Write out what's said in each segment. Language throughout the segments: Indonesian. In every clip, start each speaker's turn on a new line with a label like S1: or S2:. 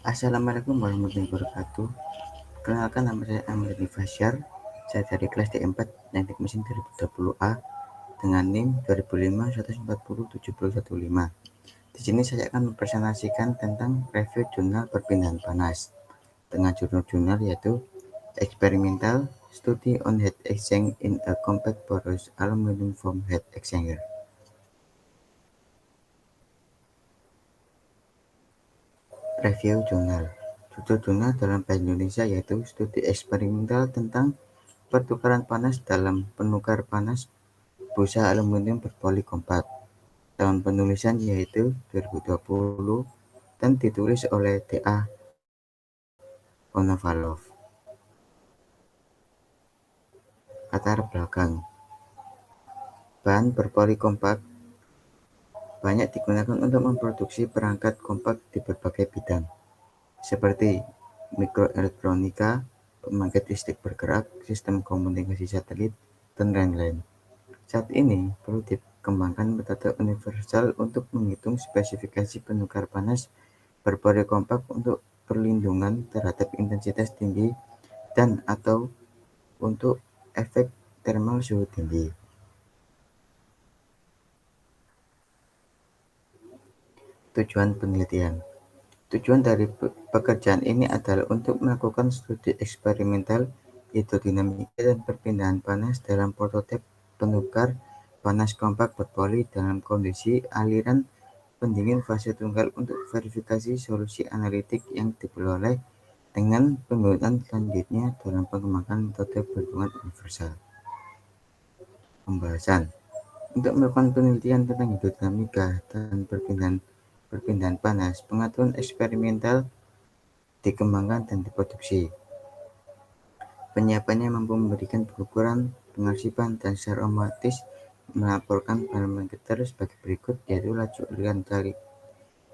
S1: Assalamualaikum warahmatullahi wabarakatuh. Kenalkan, nama saya Amrani Fasyar. Saya dari kelas D4 Teknik Mesin 2020A dengan NIM 2005-140-7015. Di sini saya akan mempresentasikan tentang review jurnal perpindahan panas dengan jurnal yaitu Experimental Study on Heat Exchange in a Compact Porous Aluminum Foam Heat Exchanger. Review jurnal. Judul jurnal dalam bahasa Indonesia yaitu Studi Eksperimental tentang pertukaran panas dalam penukar panas busa aluminium berpoli kompak. Tahun penulisan yaitu 2020 dan ditulis oleh D.A. Konovalov. Latar belakang. Bahan berpoli kompak banyak digunakan untuk memproduksi perangkat kompak di berbagai bidang, seperti mikroelektronika, pembangkit listrik bergerak, sistem komunikasi satelit, dan lain-lain. Saat ini perlu dikembangkan metode universal untuk menghitung spesifikasi penukar panas berpori kompak untuk perlindungan terhadap intensitas tinggi dan atau untuk efek thermal suhu tinggi. Tujuan penelitian. Tujuan dari pekerjaan ini adalah untuk melakukan studi eksperimental hidrodinamika dan perpindahan panas dalam prototip penukar panas kompak berpoli dalam kondisi aliran pendingin fase tunggal untuk verifikasi solusi analitik yang diperoleh dengan penggunaan selanjutnya dalam pengembangan metode perhitungan universal. Pembahasan. Untuk melakukan penelitian tentang hidrodinamika dan perpindahan panas, pengaturan eksperimental dikembangkan dan diproduksi. Penyiapannya mampu memberikan pengukuran, pengarsipan, dan secara otomatis melaporkan parameter sebagai berikut, yaitu laju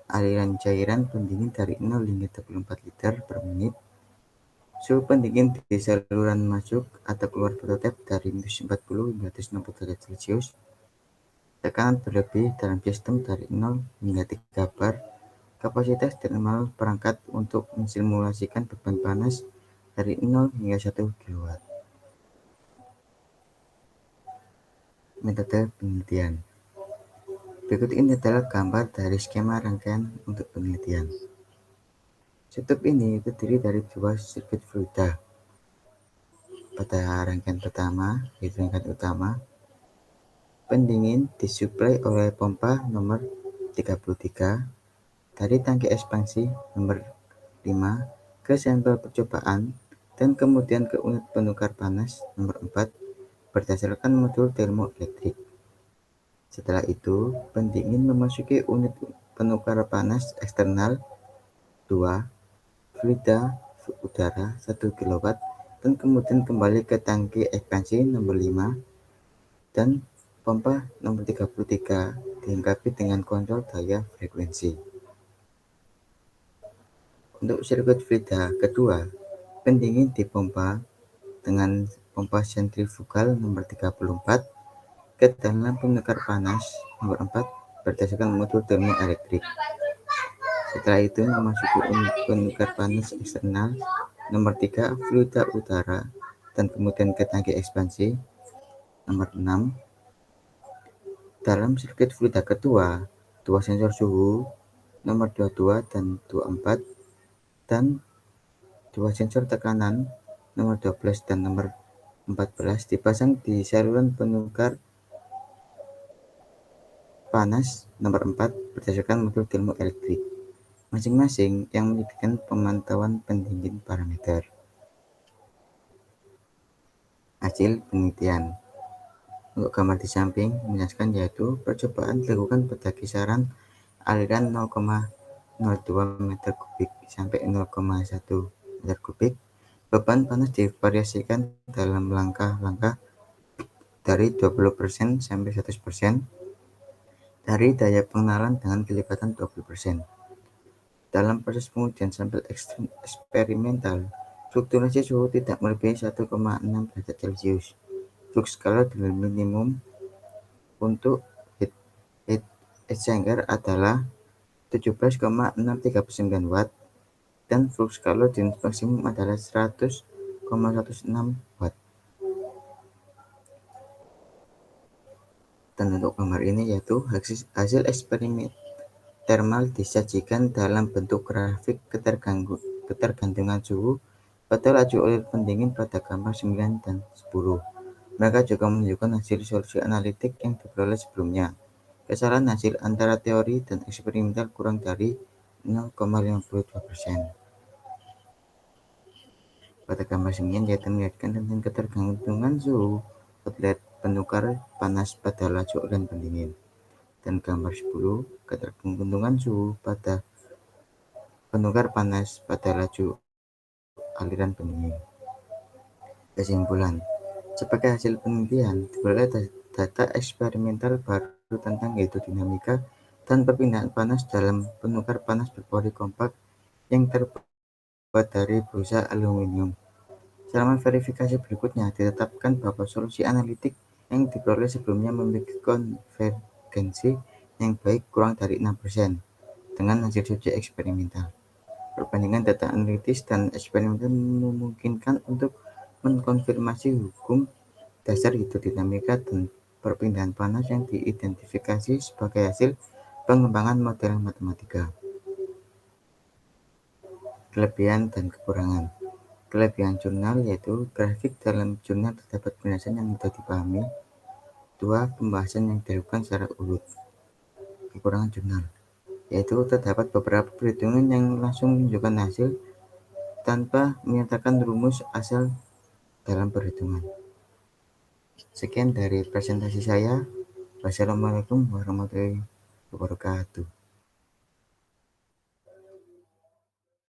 S1: aliran cairan pendingin dari 0 hingga 34 liter per menit, suhu pendingin di saluran masuk atau keluar prototip dari minus 40 hingga 160 derajat Celcius, tekanan berlebih dalam sistem dari 0 hingga 3 bar, kapasitas terminal perangkat untuk mensimulasikan beban panas dari 0 hingga 1 kW. Metode penelitian. Berikut ini adalah gambar dari skema rangkaian untuk penelitian. Setup ini terdiri dari dua sirkuit fluida. Pada rangkaian pertama, yaitu rangkaian utama, pendingin disuplai oleh pompa nomor 33 dari tangki ekspansi nomor 5 ke sampel percobaan dan kemudian ke unit penukar panas nomor 4 berdasarkan modul termoelektrik. Setelah itu, pendingin memasuki unit penukar panas eksternal 2 fluida udara 1 kW dan kemudian kembali ke tangki ekspansi nomor 5 dan pompa nomor 33 dilengkapi dengan kontrol daya frekuensi. Untuk sirkuit fluida kedua, pendingin dipompa dengan pompa sentrifugal nomor 34 ke dalam penukar panas nomor 4 berdasarkan modul termoelektrik. Setelah itu memasuki unit penukar panas eksternal nomor 3 fluida udara dan kemudian ke tangki ekspansi nomor 6. Dalam sirkuit fluida kedua, dua sensor suhu nomor 22 dan 24 dan dua sensor tekanan nomor 12 dan nomor 14 dipasang di saluran penukar panas nomor 4 berdasarkan modul termoelektrik masing-masing yang menyediakan pemantauan pendingin parameter. Hasil penelitian. Untuk gambar di samping menjelaskan yaitu percobaan dilakukan pada kisaran aliran 0,02 meter kubik sampai 0,1 meter kubik. Beban panas divariasikan dalam langkah-langkah dari 20% sampai 100% dari daya pengenalan dengan kelipatan 20%. Dalam proses pengujian sampel eksperimental, fluktuasi suhu tidak melebihi 1,6 derajat Celcius. Flux skala dengan minimum untuk heat exchanger adalah 17,639 watt dan flux kalau jenis maksimum adalah 100,106 watt. Dan untuk gambar ini yaitu hasil eksperimen termal disajikan dalam bentuk grafik ketergantungan suhu pada laju air pendingin pada gambar 9 dan 10. Mereka juga menunjukkan hasil solusi analitik yang diperoleh sebelumnya. Kesalahan hasil antara teori dan eksperimental kurang dari 0,52%. Pada gambar 9 yaitu melihatkan tentang ketergantungan suhu outlet penukar panas pada laju aliran pendingin. Dan gambar 10 ketergantungan suhu pada penukar panas pada laju aliran pendingin. Kesimpulan, sebagai hasil penelitian, diperoleh data eksperimental baru tentang hidrodinamika dan perpindahan panas dalam penukar panas berpori kompak yang terbuat dari busa aluminium. Selama verifikasi berikutnya, ditetapkan bahwa solusi analitik yang diperoleh sebelumnya memiliki konvergensi yang baik kurang dari 6% dengan hasil uji eksperimental. Perbandingan data analitis dan eksperimental memungkinkan untuk mengkonfirmasi hukum dasar hidrodinamika dan perpindahan panas yang diidentifikasi sebagai hasil pengembangan model matematika. Kelebihan dan kekurangan. Kelebihan jurnal yaitu grafik dalam jurnal terdapat penjelasan yang mudah dipahami. 2. Pembahasan yang dilakukan secara urut. Kekurangan jurnal yaitu terdapat beberapa perhitungan yang langsung menunjukkan hasil tanpa menyatakan rumus asal dalam perhitungan. Sekian dari presentasi saya. Wassalamualaikum warahmatullahi wabarakatuh.